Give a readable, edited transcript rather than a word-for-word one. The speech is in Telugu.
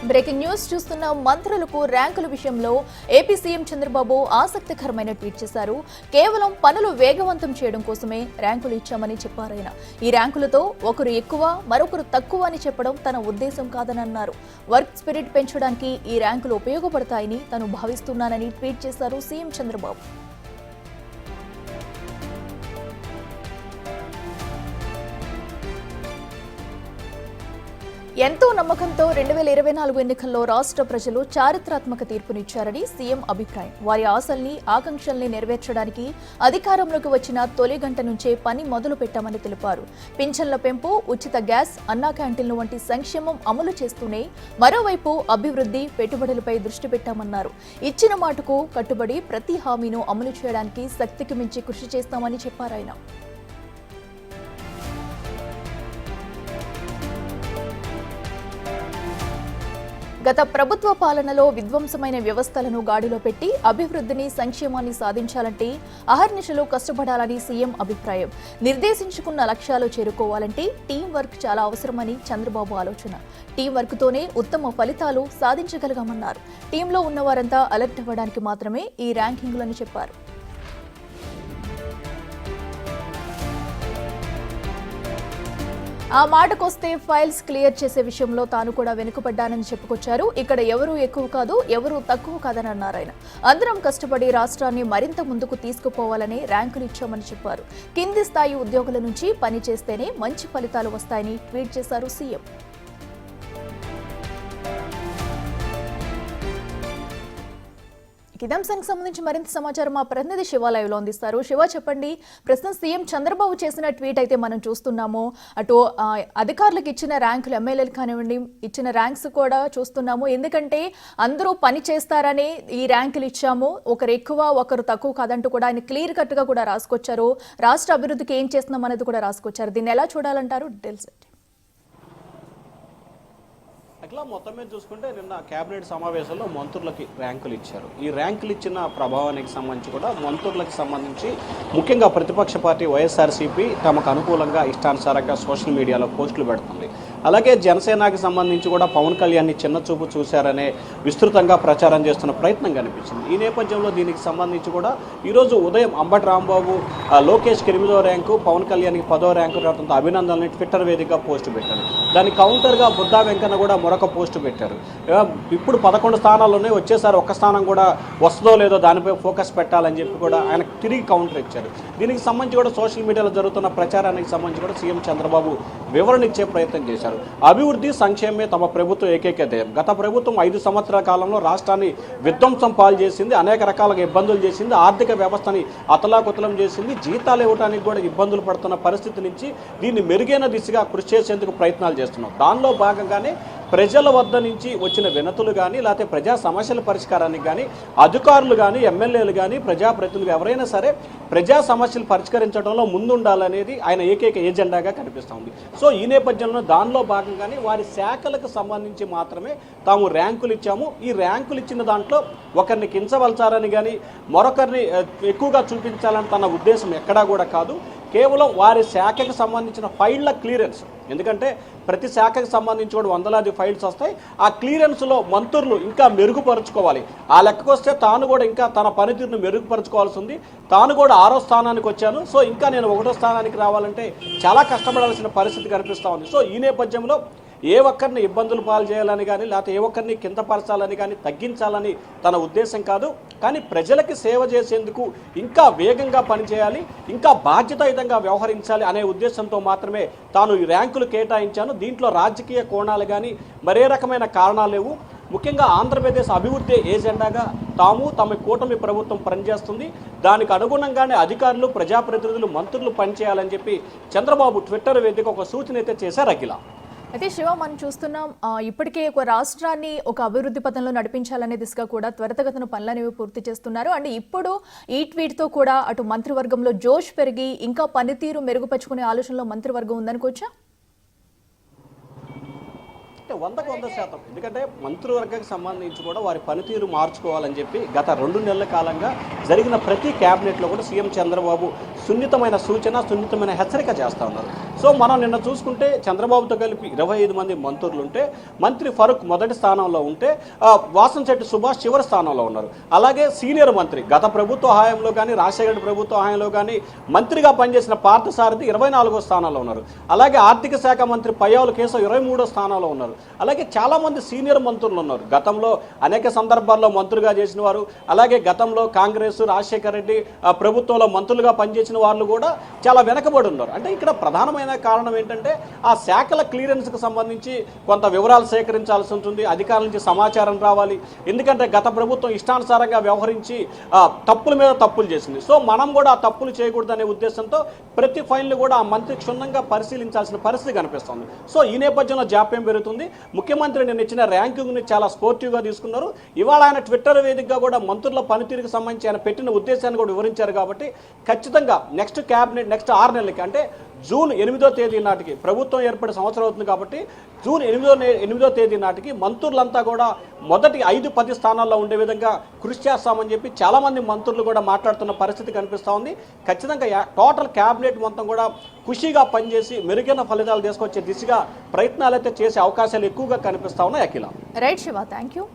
బ్రేకింగ్ న్యూస్ చూస్తున్న మంత్రులకు ర్యాంకుల విషయంలో ఏపీ సీఎం చంద్రబాబు ఆసక్తికరమైన ట్వీట్ చేశారు. కేవలం పనులు వేగవంతం చేయడం కోసమే ర్యాంకులు ఇచ్చామని చెప్పారాయన. ఈ ర్యాంకులతో ఒకరు ఎక్కువ మరొకరు తక్కువ అని చెప్పడం తన ఉద్దేశం కాదని అన్నారు. వర్క్ స్పిరిట్ పెంచడానికి ఈ ర్యాంకులు ఉపయోగపడతాయని తాను భావిస్తున్నానని ట్వీట్ చేశారు సీఎం చంద్రబాబు. ఎంతో నమ్మకంతో 2024 ఎన్నికల్లో రాష్ట్ర ప్రజలు చారిత్రాత్మక తీర్పునిచ్చారని సీఎం అభిప్రాయం. వారి ఆశల్ని ఆకాంక్షల్ని నెరవేర్చడానికి అధికారంలోకి వచ్చిన తొలి గంట నుంచే పని మొదలు పెట్టామని తెలిపారు. పింఛన్ల పెంపు, ఉచిత గ్యాస్, అన్నా క్యాంటీన్లు వంటి సంక్షేమం అమలు చేస్తూనే మరోవైపు అభివృద్ధి, పెట్టుబడులపై దృష్టి పెట్టామన్నారు. ఇచ్చిన మాటకు కట్టుబడి ప్రతి హామీను అమలు చేయడానికి శక్తికి మించి కృషి చేస్తామని చెప్పారాయన. గత ప్రభుత్వ పాలనలో విధ్వంసమైన వ్యవస్థలను గాడిలో పెట్టి అభివృద్ధిని, సంక్షేమాన్ని సాధించాలంటే అహర్నిశలు కష్టపడాలని సీఎం అభిప్రాయం. నిర్దేశించుకున్న లక్ష్యాలు చేరుకోవాలంటే టీం వర్క్ చాలా అవసరమని చంద్రబాబు ఆలోచన. టీం వర్క్తోనే ఉత్తమ ఫలితాలు సాధించగలగామన్నారు. టీంలో ఉన్నవారంతా అలర్ట్ అవ్వడానికి మాత్రమే ఈ ర్యాంకింగ్లని చెప్పారు. ఆ మాటకొస్తే ఫైల్స్ క్లియర్ చేసే విషయంలో తాను కూడా వెనుకబడ్డానని చెప్పుకొచ్చారు. ఇక్కడ ఎవరూ ఎక్కువ కాదు, ఎవరూ తక్కువ కాదని అన్నారు ఆయన. అందరం కష్టపడి రాష్ట్రాన్ని మరింత ముందుకు తీసుకుపోవాలని ర్యాంకులు ఇచ్చామని చెప్పారు. కింది స్థాయి ఉద్యోగుల నుంచి పని చేస్తేనే మంచి ఫలితాలు వస్తాయని ట్వీట్ చేశారు సీఎం. ఇదంశానికి సంబంధించి మరింత సమాచారం మా ప్రతినిధి శివ లైవ్ లో అందిస్తారు. శివ, చెప్పండి. ప్రస్తుతం సీఎం చంద్రబాబు చేసిన ట్వీట్ అయితే మనం చూస్తున్నాము. అటు అధికారులకు ఇచ్చిన ర్యాంకులు, ఎమ్మెల్యేలు కానివ్వండి, ఇచ్చిన ర్యాంక్స్ కూడా చూస్తున్నాము. ఎందుకంటే అందరూ పని చేస్తారని ఈ ర్యాంకులు ఇచ్చాము, ఒకరు ఎక్కువ ఒకరు తక్కువ కాదంటూ కూడా ఆయన క్లియర్ కట్ గా కూడా రాసుకొచ్చారు. రాష్ట్ర అభివృద్ధికి ఏం చేస్తున్నాం అనేది కూడా రాసుకొచ్చారు. దీన్ని ఎలా చూడాలంటారు? డీటెయిల్స్ అట్లా మొత్తం మీద చూసుకుంటే నిన్న కేబినెట్ సమావేశంలో మంత్రులకి ర్యాంకులు ఇచ్చారు. ఈ ర్యాంకులు ఇచ్చిన ప్రభావానికి సంబంధించి కూడా మంత్రులకు సంబంధించి ముఖ్యంగా ప్రతిపక్ష పార్టీ వైఎస్ఆర్సీపీ తమకు అనుకూలంగా ఇష్టానుసారంగా సోషల్ మీడియాలో పోస్టులు పెడుతుంది. అలాగే జనసేనకి సంబంధించి కూడా పవన్ కళ్యాణ్ని చిన్న చూపు చూశారనే విస్తృతంగా ప్రచారం చేస్తున్న ప్రయత్నం కనిపించింది. ఈ నేపథ్యంలో దీనికి సంబంధించి కూడా ఈరోజు ఉదయం అంబటి రాంబాబు లోకేష్కి 8వ ర్యాంకు, పవన్ కళ్యాణ్కి 10వ ర్యాంకు రావడంతో అభినందనని ట్విట్టర్ వేదికగా పోస్టు పెట్టారు. దానికి కౌంటర్గా బుద్ధా వెంకన్న కూడా మరొక పోస్టు పెట్టారు. ఇప్పుడు 11 స్థానాల్లోనే వచ్చేసారి ఒక్క స్థానం కూడా వస్తుందో లేదో దానిపై ఫోకస్ పెట్టాలని చెప్పి కూడా ఆయన తిరిగి కౌంటర్ ఇచ్చారు. దీనికి సంబంధించి కూడా సోషల్ మీడియాలో జరుగుతున్న ప్రచారానికి సంబంధించి కూడా సీఎం చంద్రబాబు వివరణ ఇచ్చే ప్రయత్నం చేశారు. అభివృద్ధి, సంక్షేమమే తమ ప్రభుత్వం ఏకైక ధ్యేయం. గత ప్రభుత్వం 5 సంవత్సరాల కాలంలో రాష్ట్రాన్ని విధ్వంసం పాలు చేసింది, అనేక రకాలుగా ఇబ్బందులు చేసింది, ఆర్థిక వ్యవస్థని అతలాకుతలం చేసింది, జీతాలు ఇవ్వడానికి కూడా ఇబ్బందులు పడుతున్న పరిస్థితి నుంచి దీన్ని మెరుగైన దిశగా కృషి చేసేందుకు ప్రయత్నాలు చేస్తున్నాం. దానిలో భాగంగానే ప్రజల వద్ద నుంచి వచ్చిన వినతులు కానీ, లేకపోతే ప్రజా సమస్యల పరిష్కారానికి కానీ అధికారులు కానీ, ఎమ్మెల్యేలు కానీ, ప్రజాప్రతినిధులు ఎవరైనా సరే ప్రజా సమస్యలు పరిష్కరించడంలో ముందుండాలనేది ఆయన ఏకైక ఏజెండాగా కనిపిస్తూ ఉంది. సో ఈ నేపథ్యంలో దానిలో భాగంగానే వారి శాఖలకు సంబంధించి మాత్రమే తాము ర్యాంకులు ఇచ్చాము. ఈ ర్యాంకులు ఇచ్చిన దాంట్లో ఒకరిని కించవలచారని కానీ మరొకరిని ఎక్కువగా చూపించాలని తన ఉద్దేశం ఎక్కడా కూడా కాదు. కేవలం వారి శాఖకు సంబంధించిన ఫైళ్ల క్లియరెన్స్, ఎందుకంటే ప్రతి శాఖకు సంబంధించి కూడా వందలాది ఫైల్స్ వస్తాయి. ఆ క్లియరెన్స్లో మంత్రులు ఇంకా మెరుగుపరుచుకోవాలి. ఆ లెక్కకు వస్తే తాను కూడా ఇంకా తన పనితీరును మెరుగుపరుచుకోవాల్సి ఉంది. తాను కూడా 6వ స్థానానికి వచ్చాను, సో ఇంకా నేను 1వ స్థానానికి రావాలంటే చాలా కష్టపడాల్సిన పరిస్థితి కనిపిస్తూ ఉంది. సో ఈ నేపథ్యంలో ఏ ఒక్కరిని ఇబ్బందులు పాలు చేయాలని కానీ, లేకపోతే ఏ ఒక్కరిని కిందపరచాలని కానీ, తగ్గించాలని తన ఉద్దేశం కాదు. కానీ ప్రజలకి సేవ చేసేందుకు ఇంకా వేగంగా పనిచేయాలి, ఇంకా బాధ్యతాయుతంగా వ్యవహరించాలి అనే ఉద్దేశంతో మాత్రమే తాను ఈ ర్యాంకులు కేటాయించాను. దీంట్లో రాజకీయ కోణాలు కానీ మరే రకమైన కారణాలు లేవు. ముఖ్యంగా ఆంధ్రప్రదేశ్ అభివృద్ధి ఏజెండాగా తమ కూటమి ప్రభుత్వం పనిచేస్తుంది. దానికి అనుగుణంగానే అధికారులు, ప్రజాప్రతినిధులు, మంత్రులు పనిచేయాలని చెప్పి చంద్రబాబు ట్విట్టర్ వేదిక ఒక సూచన అయితే చేశారు. అఖిల, అయితే శివ, మనం చూస్తున్నాం ఇప్పటికే ఒక రాష్ట్రాన్ని ఒక అభివృద్ధి పథంలో నడిపించాలనే దిశగా కూడా త్వరితగతిన పనులనేవి పూర్తి చేస్తున్నారు. అండ్ ఇప్పుడు ఈ ట్వీట్తో కూడా అటు మంత్రివర్గంలో జోష్ పెరిగి ఇంకా పనితీరు మెరుగుపరుచుకునే ఆలోచనలో మంత్రివర్గం ఉందనుకోవచ్చా? అంటే 100% ఎందుకంటే మంత్రివర్గానికి సంబంధించి కూడా వారి పనితీరు మార్చుకోవాలని చెప్పి గత 2 నెలల కాలంగా జరిగిన ప్రతి క్యాబినెట్లో కూడా సీఎం చంద్రబాబు సున్నితమైన సూచన సున్నితమైన హెచ్చరిక చేస్తూ ఉన్నారు. సో మనం నిన్న చూసుకుంటే చంద్రబాబుతో కలిపి 25 మంది మంత్రులు ఉంటే మంత్రి ఫరూక్ మొదటి స్థానంలో ఉంటే వాసంశెట్టి సుభాష్ చివరి స్థానంలో ఉన్నారు. అలాగే సీనియర్ మంత్రి గత ప్రభుత్వ హయాంలో కానీ రాజశేఖర ప్రభుత్వ హయాంలో కానీ మంత్రిగా పనిచేసిన పార్థసారథి 24వ స్థానంలో ఉన్నారు. అలాగే ఆర్థిక శాఖ మంత్రి పయ్యావుల కేశవ్ 23వ స్థానంలో ఉన్నారు. అలాగే చాలామంది సీనియర్ మంత్రులు ఉన్నారు. గతంలో అనేక సందర్భాల్లో మంత్రులుగా చేసిన వారు, అలాగే గతంలో కాంగ్రెస్ రాజశేఖర రెడ్డి ప్రభుత్వంలో మంత్రులుగా పనిచేసిన వాళ్ళు కూడా చాలా వెనకబడి ఉన్నారు. అంటే ఇక్కడ ప్రధానమైన కారణం ఏంటంటే ఆ శాఖల క్లియరెన్స్కి సంబంధించి కొంత వివరాలు సేకరించాల్సి ఉంటుంది, అధికారుల నుంచి సమాచారం రావాలి. ఎందుకంటే గత ప్రభుత్వం ఇష్టానుసారంగా వ్యవహరించి తప్పుల మీద తప్పులు చేసింది. సో మనం కూడా ఆ తప్పులు చేయకూడదనే ఉద్దేశంతో ప్రతి ఫైల్ని కూడా ఆ మంత్రి క్షుణ్ణంగా పరిశీలించాల్సిన పరిస్థితి కనిపిస్తుంది. సో ఈ నేపథ్యంలో జాప్యం పెరుగుతుంది. ముఖ్యమంత్రి నిన్న ఇచ్చిన ర్యాంకింగ్ని చాలా స్పోర్టివ్గా తీసుకున్నారు. ఇవాళ ఆయన ట్విట్టర్ వేదికగా కూడా మంత్రుల పనితీరుకు సంబంధించి ఆయన పెట్టిన ఉద్దేశాన్ని కూడా వివరించారు. కాబట్టి ఖచ్చితంగా నెక్స్ట్ క్యాబినెట్ నెక్స్ట్ 6 నెలలకి అంటే జూన్ 8వ తేదీ నాటికి ప్రభుత్వం ఏర్పడే సంవత్సరం అవుతుంది. కాబట్టి జూన్ 8వ తేదీ నాటికి మంత్రులంతా కూడా మొదటి 5-10 స్థానాల్లో ఉండే విధంగా కృషి చేస్తామని చెప్పి చాలామంది మంత్రులు కూడా మాట్లాడుతున్న పరిస్థితి కనిపిస్తూ ఉంది. ఖచ్చితంగా టోటల్ క్యాబినెట్ మొత్తం కూడా ఖుషీగా పనిచేసి మెరుగైన ఫలితాలు తీసుకొచ్చే దిశగా ప్రయత్నాలు అయితే చేసే అవకాశాలు ఎక్కువగా కనిపిస్తా ఉన్నాయి. Akhila. Right Shiva, thank you.